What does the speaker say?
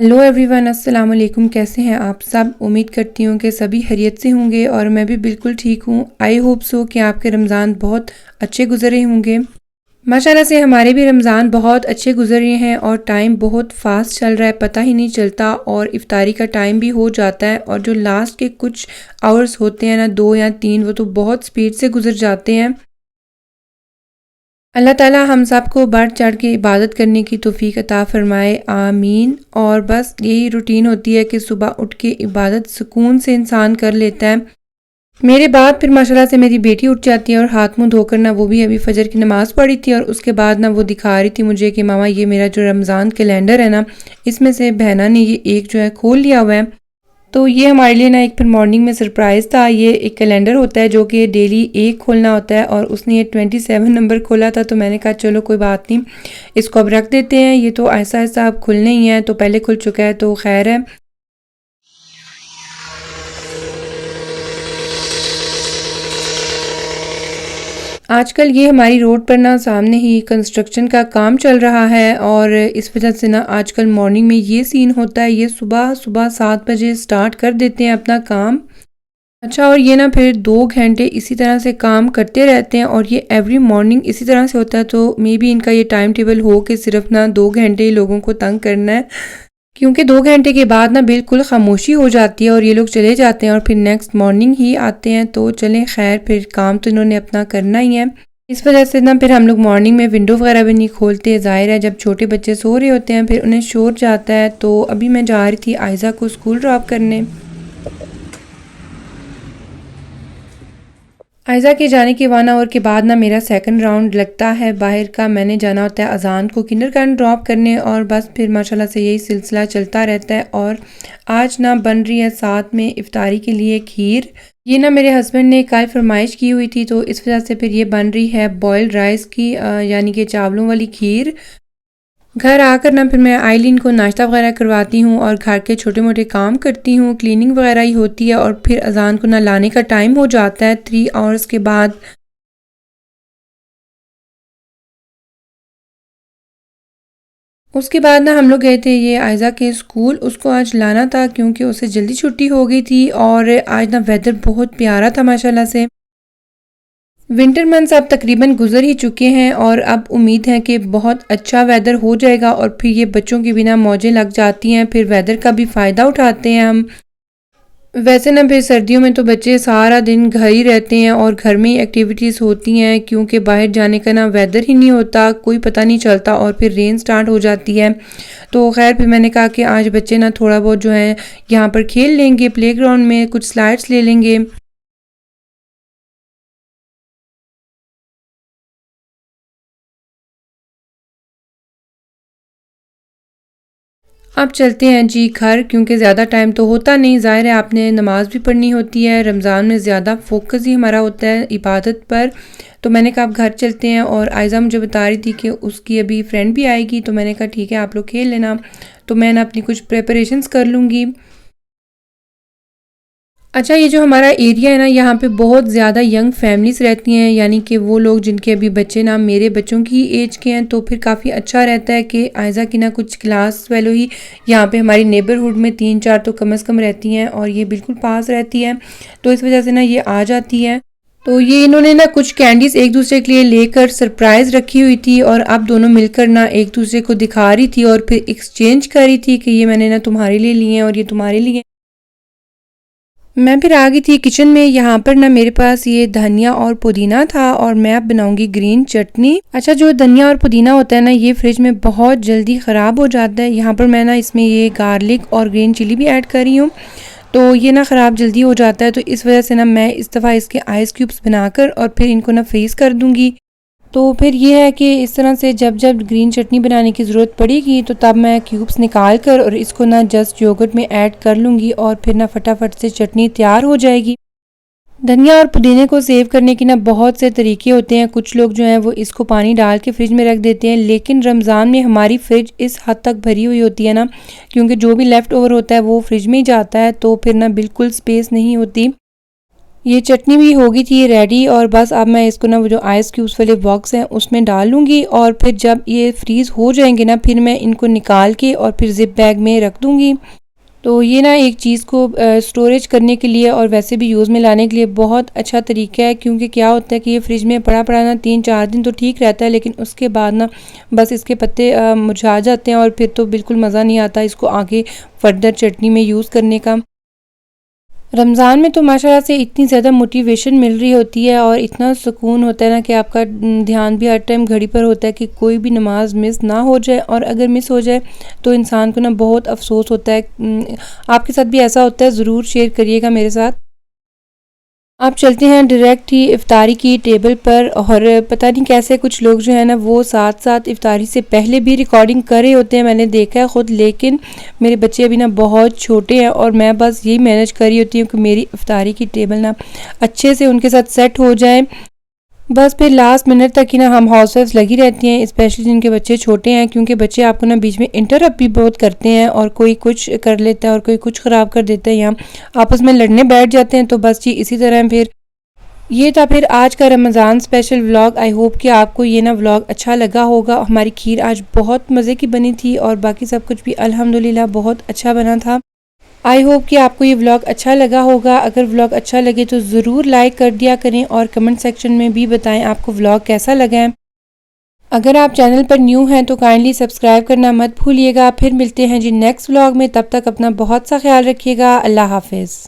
Hello everyone, अस्सलाम वालेकुम। कैसे हैं आप सब? उम्मीद करती हूँ कि सभी खैरियत से होंगे और मैं भी बिल्कुल ठीक हूँ। आई होप सो कि आपके रमज़ान बहुत अच्छे गुजरे होंगे। माशाल्लाह से हमारे भी रमज़ान बहुत अच्छे गुजरे हैं और टाइम बहुत फास्ट चल रहा है, पता ही नहीं चलता और इफ्तारी का टाइम भी हो जाता है। और जो लास्ट के कुछ आवर्स होते हैं ना, 2 या 3, वो तो बहुत स्पीड से गुजर जाते हैं। अल्लाह ताला हम सबको बढ़ चढ़ के इबादत करने की तौफीक अता फ़रमाए, आमीन। और बस यही रूटीन होती है कि सुबह उठ के इबादत सुकून से इंसान कर लेता है। मेरे बाद फिर माशाल्लाह से मेरी बेटी उठ जाती है और हाथ मुंह धोकर ना, वो भी अभी फ़जर की नमाज़ पढ़ी थी और उसके बाद ना वो दिखा रही थी मुझे कि मामा ये मेरा जो रमज़ान कैलेंडर है ना, इसमें से बहना ने ये एक जो है खोल लिया हुआ है। तो ये हमारे लिए ना एक फिर मॉर्निंग में सरप्राइज़ था। ये एक कैलेंडर होता है जो कि डेली एक खोलना होता है और उसने ये 27 नंबर खोला था। तो मैंने कहा चलो कोई बात नहीं, इसको अब रख देते हैं, ये तो ऐसा ऐसा अब खुलने ही है, तो पहले खुल चुका है तो खैर है। आजकल ये हमारी रोड पर ना सामने ही कंस्ट्रक्शन का काम चल रहा है और इस वजह से ना आजकल मॉर्निंग में ये सीन होता है। ये सुबह सुबह 7 बजे स्टार्ट कर देते हैं अपना काम। अच्छा, और ये ना फिर 2 घंटे इसी तरह से काम करते रहते हैं और ये एवरी मॉर्निंग इसी तरह से होता है। तो मे बी इनका ये टाइम टेबल हो कि सिर्फ ना 2 घंटे ही लोगों को तंग करना है, क्योंकि 2 घंटे के बाद ना बिल्कुल खामोशी हो जाती है और ये लोग चले जाते हैं और फिर नेक्स्ट मॉर्निंग ही आते हैं। तो चलें खैर, फिर काम तो इन्होंने अपना करना ही है। इस वजह से ना फिर हम लोग मॉर्निंग में विंडो वगैरह भी नहीं खोलते। ज़ाहिर है जब छोटे बच्चे सो रहे होते हैं फिर उन्हें शोर जाता है। तो अभी मैं जा रही थी आयज़ा को स्कूल ड्रॉप करने। आयज़ा के जाने के 1 आवर के बाद ना मेरा सेकंड राउंड लगता है बाहर का। मैंने जाना होता है अज़ान को किंडरगार्टन ड्रॉप करने और बस फिर माशाल्लाह से यही सिलसिला चलता रहता है। और आज ना बन रही है साथ में इफ्तारी के लिए खीर। ये ना मेरे हस्बैंड ने कल फरमाइश की हुई थी, तो इस वजह से फिर ये बन रही है बॉयल्ड राइस की, यानी कि चावलों वाली खीर। घर आकर ना फिर मैं आइलिन को नाश्ता वगैरह करवाती हूँ और घर के छोटे मोटे काम करती हूँ, क्लीनिंग वगैरह ही होती है। और फिर अजान को ना लाने का टाइम हो जाता है 3 आवर्स के बाद। उसके बाद ना हम लोग गए थे ये आयज़ा के स्कूल। उसको आज लाना था क्योंकि उसे जल्दी छुट्टी हो गई थी और आज ना वेदर बहुत प्यारा था माशाल्लाह से। विंटर मंथ्स अब तकरीबन गुजर ही चुके हैं और अब उम्मीद है कि बहुत अच्छा वेदर हो जाएगा और फिर ये बच्चों की बिना मौजें लग जाती हैं, फिर वेदर का भी फ़ायदा उठाते हैं हम। वैसे ना फिर सर्दियों में तो बच्चे सारा दिन घर ही रहते हैं और घर में ही एक्टिविटीज़ होती हैं, क्योंकि बाहर जाने का ना वेदर ही नहीं होता, कोई पता नहीं चलता और फिर रेन स्टार्ट हो जाती है। तो खैर फिर मैंने कहा कि आज बच्चे ना थोड़ा बहुत जो है यहाँ पर खेल लेंगे, प्लेग्राउंड में कुछ स्लाइड्स ले लेंगे। अब चलते हैं जी घर, क्योंकि ज़्यादा टाइम तो होता नहीं। ज़ाहिर है आपने नमाज़ भी पढ़नी होती है, रमज़ान में ज़्यादा फोकस ही हमारा होता है इबादत पर। तो मैंने कहा अब घर चलते हैं और आयज़ा मुझे बता रही थी कि उसकी अभी फ्रेंड भी आएगी, तो मैंने कहा ठीक है आप लोग खेल लेना, तो मैं ना अपनी कुछ प्रिपरेशंस कर लूँगी। अच्छा, ये जो हमारा एरिया है ना, यहाँ पे बहुत ज़्यादा यंग फैमिलीज़ रहती हैं, यानी कि वो लोग जिनके अभी बच्चे ना मेरे बच्चों की एज के हैं। तो फिर काफ़ी अच्छा रहता है कि आयज़ा की ना कुछ क्लास फेलो ही यहाँ पे हमारी नेबरहुड में 3-4 तो कम से कम रहती हैं और ये बिल्कुल पास रहती है। तो इस वजह से ना ये आ जाती है। तो ये इन्होंने ना कुछ कैंडीज़ एक दूसरे के लिए लेकर सरप्राइज़ रखी हुई थी और अब दोनों मिलकर ना एक दूसरे को दिखा रही थी और फिर एक्सचेंज कर रही थी कि ये मैंने ना तुम्हारे लिए लिए हैं और ये तुम्हारे लिए। मैं फिर आ गई थी किचन में। यहाँ पर ना मेरे पास ये धनिया और पुदीना था और मैं अब बनाऊंगी ग्रीन चटनी। अच्छा, जो धनिया और पुदीना होता है ना, ये फ्रिज में बहुत जल्दी ख़राब हो जाता है। यहाँ पर मैं ना इसमें ये गार्लिक और ग्रीन चिली भी ऐड कर रही हूँ, तो ये ना ख़राब जल्दी हो जाता है। तो इस वजह से ना मैं इस दफ़ा इसके आइस क्यूब्स बनाकर और फिर इनको ना फ्रीज़ कर दूँगी। तो फिर ये है कि इस तरह से जब जब ग्रीन चटनी बनाने की ज़रूरत पड़ेगी तो तब मैं क्यूब्स निकाल कर और इसको ना जस्ट योगर्ट में ऐड कर लूँगी और फिर ना फटाफट से चटनी तैयार हो जाएगी। धनिया और पुदीने को सेव करने के ना बहुत से तरीके होते हैं। कुछ लोग जो हैं वो इसको पानी डाल के फ्रिज में रख देते हैं, लेकिन रमज़ान में हमारी फ्रिज इस हद तक भरी हुई होती है ना, क्योंकि जो भी लेफ़्ट ओवर होता है वो फ्रिज में ही जाता है, तो फिर ना बिल्कुल स्पेस नहीं होती। ये चटनी भी हो गई थी रेडी और बस अब मैं इसको ना वो जो आइस क्यूब्स वाले बॉक्स हैं उसमें डाल लूँगी और फिर जब ये फ्रीज़ हो जाएंगे ना फिर मैं इनको निकाल के और फिर ज़िप बैग में रख दूँगी। तो ये ना एक चीज़ को स्टोरेज करने के लिए और वैसे भी यूज़ में लाने के लिए बहुत अच्छा तरीका है, क्योंकि क्या होता है कि ये फ्रिज में पड़ा पड़ा ना 3-4 दिन तो ठीक रहता है, लेकिन उसके बाद ना बस इसके पत्ते मुरझा जाते हैं और फिर तो बिल्कुल मज़ा नहीं आता इसको आगे फर्दर चटनी में यूज़ करने का। रमज़ान में तो माशाल्लाह से इतनी ज़्यादा मोटिवेशन मिल रही होती है और इतना सुकून होता है ना कि आपका ध्यान भी हर टाइम घड़ी पर होता है कि कोई भी नमाज मिस ना हो जाए, और अगर मिस हो जाए तो इंसान को ना बहुत अफसोस होता है। आपके साथ भी ऐसा होता है? ज़रूर शेयर करिएगा मेरे साथ। आप चलते हैं डायरेक्ट ही इफ्तारी की टेबल पर, और पता नहीं कैसे कुछ लोग जो है ना वो साथ साथ इफ्तारी से पहले भी रिकॉर्डिंग कर रहे होते हैं, मैंने देखा है ख़ुद। लेकिन मेरे बच्चे अभी ना बहुत छोटे हैं और मैं बस यही मैनेज कर रही होती हूँ कि मेरी इफ्तारी की टेबल ना अच्छे से उनके साथ सेट हो जाए। बस फिर लास्ट मिनट तक ही ना हम हाउसवाइफ्स लगी रहती हैं, स्पेशली जिनके बच्चे छोटे हैं, क्योंकि बच्चे आपको ना बीच में इंटरप्ट भी बहुत करते हैं और कोई कुछ कर लेता है और कोई कुछ ख़राब कर देता है या आपस में लड़ने बैठ जाते हैं। तो बस जी इसी तरह फिर ये था फिर आज का Ramzan special vlog. I hope कि आपको ये ना व्लॉग अच्छा लगा होगा। हमारी खीर आज बहुत मज़े की बनी थी और बाकी सब कुछ भी अल्हम्दुलिल्लाह बहुत अच्छा बना था। आई होप कि आपको ये व्लॉग अच्छा लगा होगा। अगर व्लॉग अच्छा लगे तो ज़रूर लाइक कर दिया करें और कमेंट सेक्शन में भी बताएं आपको व्लॉग कैसा लगा है। अगर आप चैनल पर न्यू हैं तो काइंडली सब्सक्राइब करना मत भूलिएगा। फिर मिलते हैं जी नेक्स्ट व्लॉग में, तब तक अपना बहुत सा ख्याल रखिएगा। अल्लाह हाफिज़।